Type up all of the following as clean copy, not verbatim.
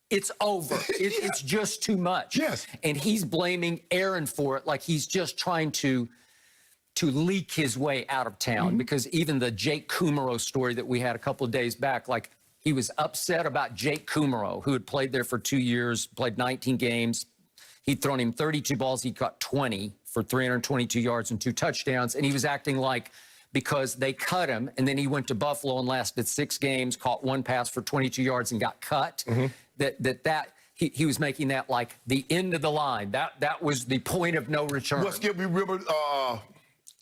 it's over. It's just too much. Yes. And he's blaming Aaron for it, like he's just trying to leak his way out of town. Because even the Jake Kummerow story that we had a couple of days back, like he was upset about Jake Kummerow, who had played there for 2 years, played 19 games. He'd thrown him 32 balls. He caught 20 for 322 yards and 2 touchdowns. And he was acting like, because they cut him, and then he went to Buffalo and lasted 6 games, caught 1 pass for 22 yards and got cut, he was making that like the end of the line. That was the point of no return. Well, Skip, you remember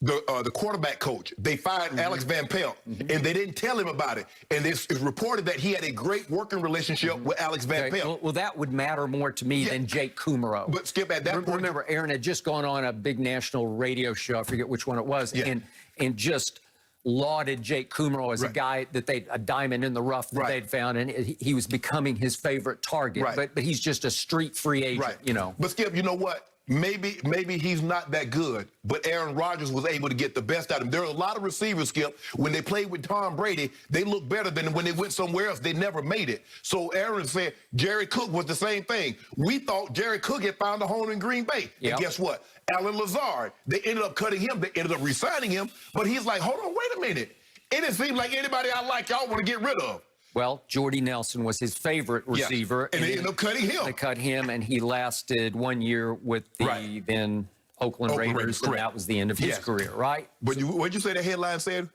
the quarterback coach? They fired Alex Van Pelt, and they didn't tell him about it. And it's reported that he had a great working relationship with Alex Van Pelt. Well, that would matter more to me than Jake Kummerow. But Skip, at that point, remember, Aaron had just gone on a big national radio show. I forget which one it was, and just lauded Jake Kummerow as a guy that a diamond in the rough that they'd found, and he was becoming his favorite target. But he's just a street free agent, you know. But Skip, you know what? Maybe he's not that good, but Aaron Rodgers was able to get the best out of him. There are a lot of receivers, Skip, when they played with Tom Brady, they looked better than when they went somewhere else. They never made it. So Aaron said Jerry Cook was the same thing. We thought Jerry Cook had found a home in Green Bay. And guess what? Alan Lazard, they ended up cutting him. They ended up re-signing him. But he's like, hold on, wait a minute. It didn't seem like anybody I like y'all want to get rid of. Well, Jordy Nelson was his favorite receiver. And they ended up cutting him. They cut him, and he lasted 1 year with the then Oakland Raiders, and that was the end of his career, right? But what'd you say the headline said?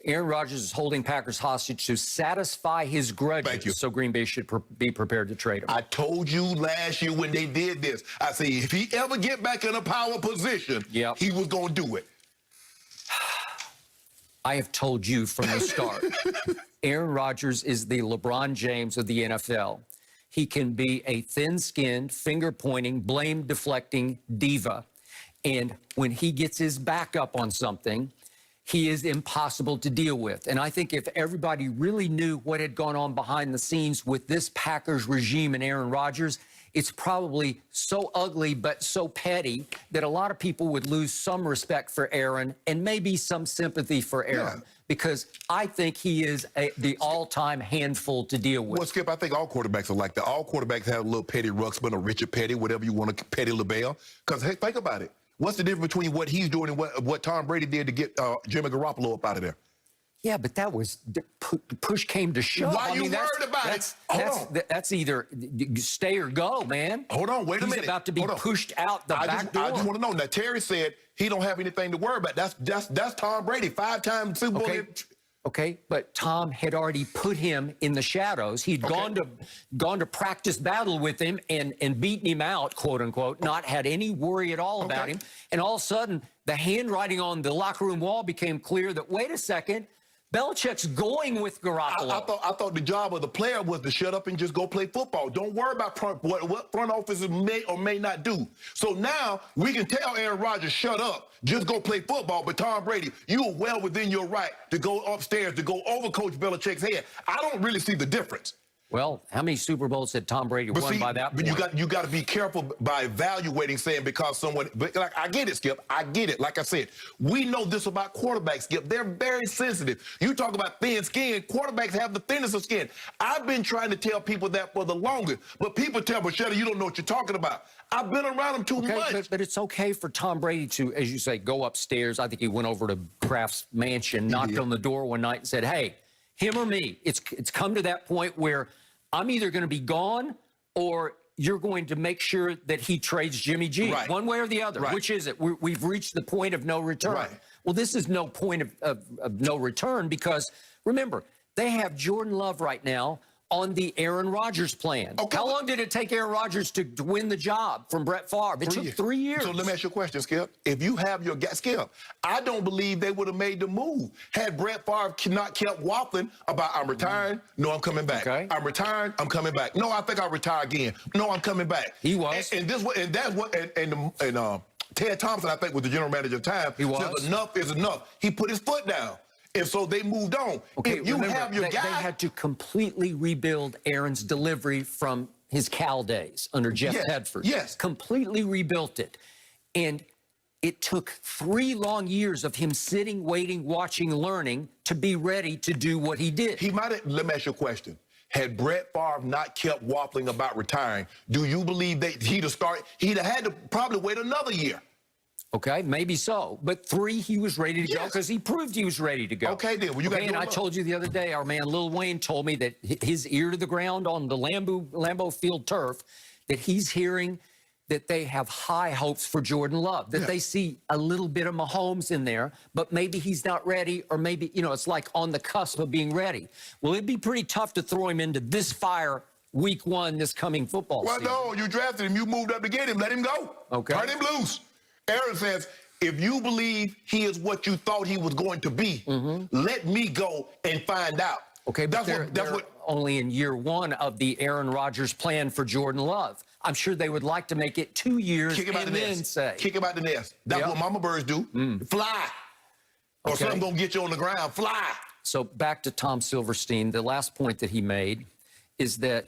Aaron Rodgers is holding Packers hostage to satisfy his grudges, so Green Bay should be prepared to trade him. I told you last year when they did this, I said if he ever get back in a power position, he was going to do it. I have told you from the start, Aaron Rodgers is the LeBron James of the NFL. He can be a thin-skinned, finger-pointing, blame-deflecting diva. And when he gets his back up on something, he is impossible to deal with. And I think if everybody really knew what had gone on behind the scenes with this Packers regime and Aaron Rodgers, it's probably so ugly but so petty that a lot of people would lose some respect for Aaron and maybe some sympathy for Aaron. Because I think he is the all-time handful to deal with. Well, Skip, I think all quarterbacks are like that. All quarterbacks have a little Petty Ruxpin or Richard Petty, whatever you want to, Petty LaBelle. Because, hey, think about it. What's the difference between what he's doing and what Tom Brady did to get Jimmy Garoppolo up out of there? Yeah, but that was push came to shove. Why you worried about it? That's either stay or go, man. Hold on, wait a minute. He's about to be pushed out the back door. I just want to know. Now, Terry said he don't have anything to worry about. That's Tom Brady, 5-time Super Bowl. Okay, but Tom had already put him in the shadows. He'd gone to practice battle with him and beaten him out, quote unquote, not had any worry at all about him. And all of a sudden, the handwriting on the locker room wall became clear that, wait a second, Belichick's going with Garoppolo. I thought the job of the player was to shut up and just go play football. Don't worry about what front offices may or may not do. So now we can tell Aaron Rodgers, shut up, just go play football. But Tom Brady, you are well within your right to go upstairs, to go over Coach Belichick's head. I don't really see the difference. Well, how many Super Bowls had Tom Brady won by that point? But you got to be careful by evaluating, saying because someone. But like, I get it, Skip. I get it. Like I said, we know this about quarterbacks, Skip. They're very sensitive. You talk about thin skin. Quarterbacks have the thinnest of skin. I've been trying to tell people that for the longest, but people tell me, Shannon, you don't know what you're talking about. I've been around them too much. But it's okay for Tom Brady to, as you say, go upstairs. I think he went over to Kraft's mansion, knocked on the door one night and said, hey, him or me. It's come to that point where I'm either going to be gone or you're going to make sure that he trades Jimmy G. One way or the other. Which is it? We've reached the point of no return. Well, this is no point of no return because, remember, they have Jordan Love right now on the Aaron Rodgers plan. How long did it take Aaron Rodgers to win the job from Brett Favre? It took 3 years. So let me ask you a question, Skip. If you have your guy, Skip, I don't believe they would have made the move had Brett Favre not kept waffling about I'm retiring, no, I'm coming back. I'm retiring, I'm coming back. No, I think I'll retire again. No, I'm coming back. He was. And that's what Ted Thompson, I think, was the general manager at the time. He was. Said enough is enough. He put his foot down. And so they moved on. If you remember, have your guy, they had to completely rebuild Aaron's delivery from his Cal days under Jeff Tedford. Completely rebuilt it. And it took 3 long years of him sitting, waiting, watching, learning to be ready to do what he did. He might have, let me ask you a question. had Brett Favre not kept waffling about retiring, do you believe that he'd have had to probably wait another year? Okay, maybe so. But 3, he was ready to go because he proved he was ready to go. Okay, then. Well, you got and I told you the other day, our man Lil Wayne told me that his ear to the ground on the Lambeau Field turf, that he's hearing that they have high hopes for Jordan Love, that they see a little bit of Mahomes in there, but maybe he's not ready, or maybe, it's like on the cusp of being ready. Well, it'd be pretty tough to throw him into this fire week 1 this coming football season. Well, no, you drafted him. You moved up to get him. Let him go. Okay. Turn him loose. Aaron says, if you believe he is what you thought he was going to be, let me go and find out. Okay, but they're only in year 1 of the Aaron Rodgers plan for Jordan Love. I'm sure they would like to make it 2 years Kick him out and the then nest. say. Kick him out the nest. That's what mama birds do. Fly. Or something gonna get you on the ground. Fly. So back to Tom Silverstein, the last point that he made is that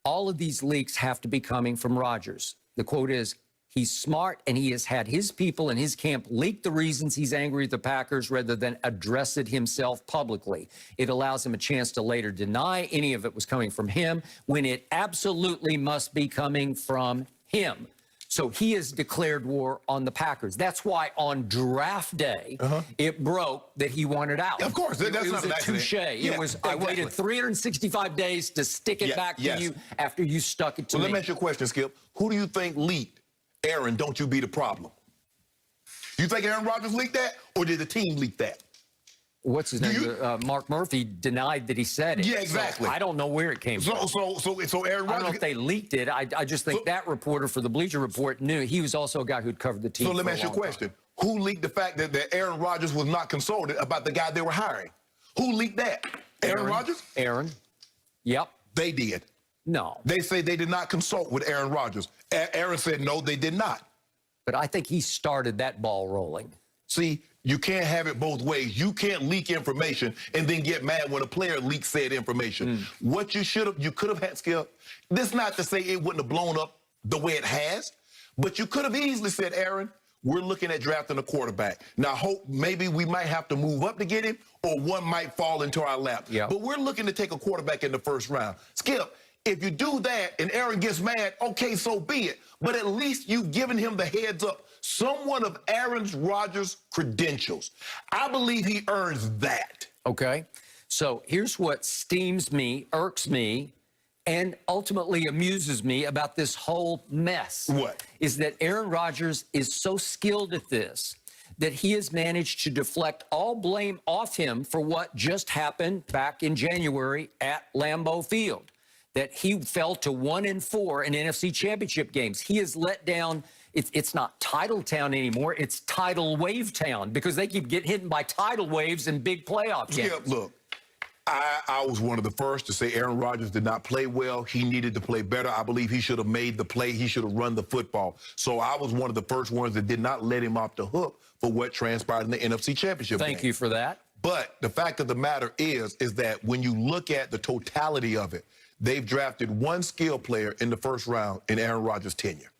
all of these leaks have to be coming from Rodgers. The quote is, he's smart and he has had his people in his camp leak the reasons he's angry at the Packers rather than address it himself publicly. It allows him a chance to later deny any of it was coming from him when it absolutely must be coming from him. So he has declared war on the Packers. That's why on draft day, it broke that he wanted out. Of course, that's it was not an a accident. touche. Yeah, it was, exactly. I waited 365 days to stick it back to you after you stuck it to me. Let me ask you a question, Skip. Who do you think leaked Aaron, don't you be the problem? You think Aaron Rodgers leaked that, or did the team leak that? What's his name? Mark Murphy denied that he said it. Yeah, exactly. So I don't know where it came from. So Aaron Rodgers. I don't know if they leaked it. I just think that reporter for the Bleacher Report knew. He was also a guy who'd covered the team. So let me ask you a question. Who leaked the fact that Aaron Rodgers was not consulted about the guy they were hiring? Who leaked that? Aaron Rodgers? Aaron. Yep. They did. No. They say they did not consult with Aaron Rodgers. Aaron said no, they did not. But I think he started that ball rolling. See, you can't have it both ways. You can't leak information and then get mad when a player leaks said information. What you could have had, Skip, this is not to say it wouldn't have blown up the way it has, but you could have easily said, Aaron, we're looking at drafting a quarterback. Now, maybe we might have to move up to get him, or one might fall into our lap. Yeah. But we're looking to take a quarterback in the first round. Skip, if you do that and Aaron gets mad, okay, so be it. But at least you've given him the heads up. Someone of Aaron Rodgers' credentials. I believe he earns that. Okay. So here's what steams me, irks me, and ultimately amuses me about this whole mess. What? Is that Aaron Rodgers is so skilled at this that he has managed to deflect all blame off him for what just happened back in January at Lambeau Field. That he fell to 1-4 in NFC Championship games. He has let down, it's not Tidal Town anymore, it's Tidal Wave Town, because they keep getting hit by tidal waves in big playoff games. Yeah, look, I was one of the first to say Aaron Rodgers did not play well. He needed to play better. I believe he should have made the play. He should have run the football. So I was one of the first ones that did not let him off the hook for what transpired in the NFC Championship game. Thank you for that. But the fact of the matter is that when you look at the totality of it, they've drafted one skill player in the first round in Aaron Rodgers' tenure.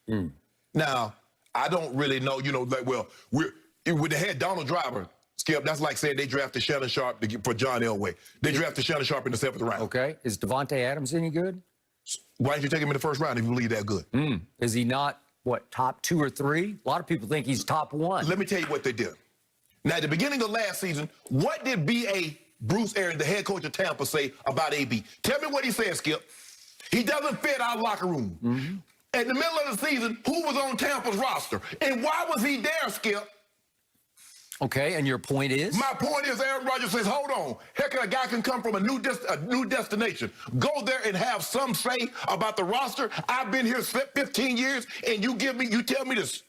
Now, I don't really know, when they had Donald Driver, Skip, that's like saying they drafted Shannon Sharp for John Elway. They drafted Shannon Sharp in the 7th round. Okay. Is Devontae Adams any good? Why didn't you take him in the first round if you believe that good? Is he not, top 2 or 3? A lot of people think he's top 1. Let me tell you what they did. Now, at the beginning of last season, what did B.A. Bruce Arians, the head coach of Tampa, say about AB? Tell me what he said, Skip. He doesn't fit our locker room. In the middle of the season, who was on Tampa's roster? And why was he there, Skip? Okay, and your point is? My point is Aaron Rodgers says, hold on. Heck, a guy can come from a new destination. Go there and have some say about the roster. I've been here 15 years, and you tell me to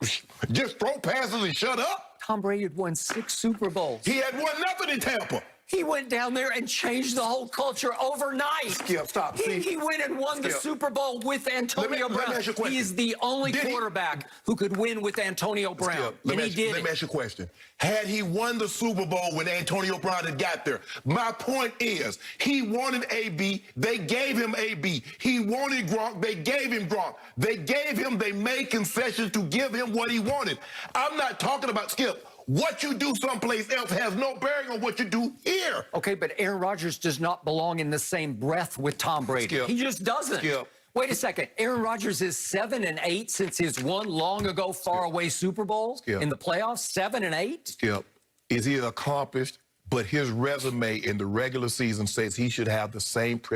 just throw passes and shut up? Tom Brady had won 6 Super Bowls. He had won nothing in Tampa. He went down there and changed the whole culture overnight. Skip, stop. He went and won the Super Bowl with Antonio Brown. Let me ask you a question. He is the only quarterback who could win with Antonio Brown. Skip, and he did Let me ask you a question. Had he won the Super Bowl when Antonio Brown had got there? My point is, he wanted AB. They gave him AB. He wanted Gronk. They gave him Gronk. They made concessions to give him what he wanted. I'm not talking about, Skip, What you do someplace else has no bearing on what you do here. Okay, but Aaron Rodgers does not belong in the same breath with Tom Brady. Skip. He just doesn't. Skip. Wait a second. Aaron Rodgers is 7-8 since his one long ago faraway Super Bowl in the playoffs. 7-8. Skip. Is he accomplished? But his resume in the regular season says he should have the same privilege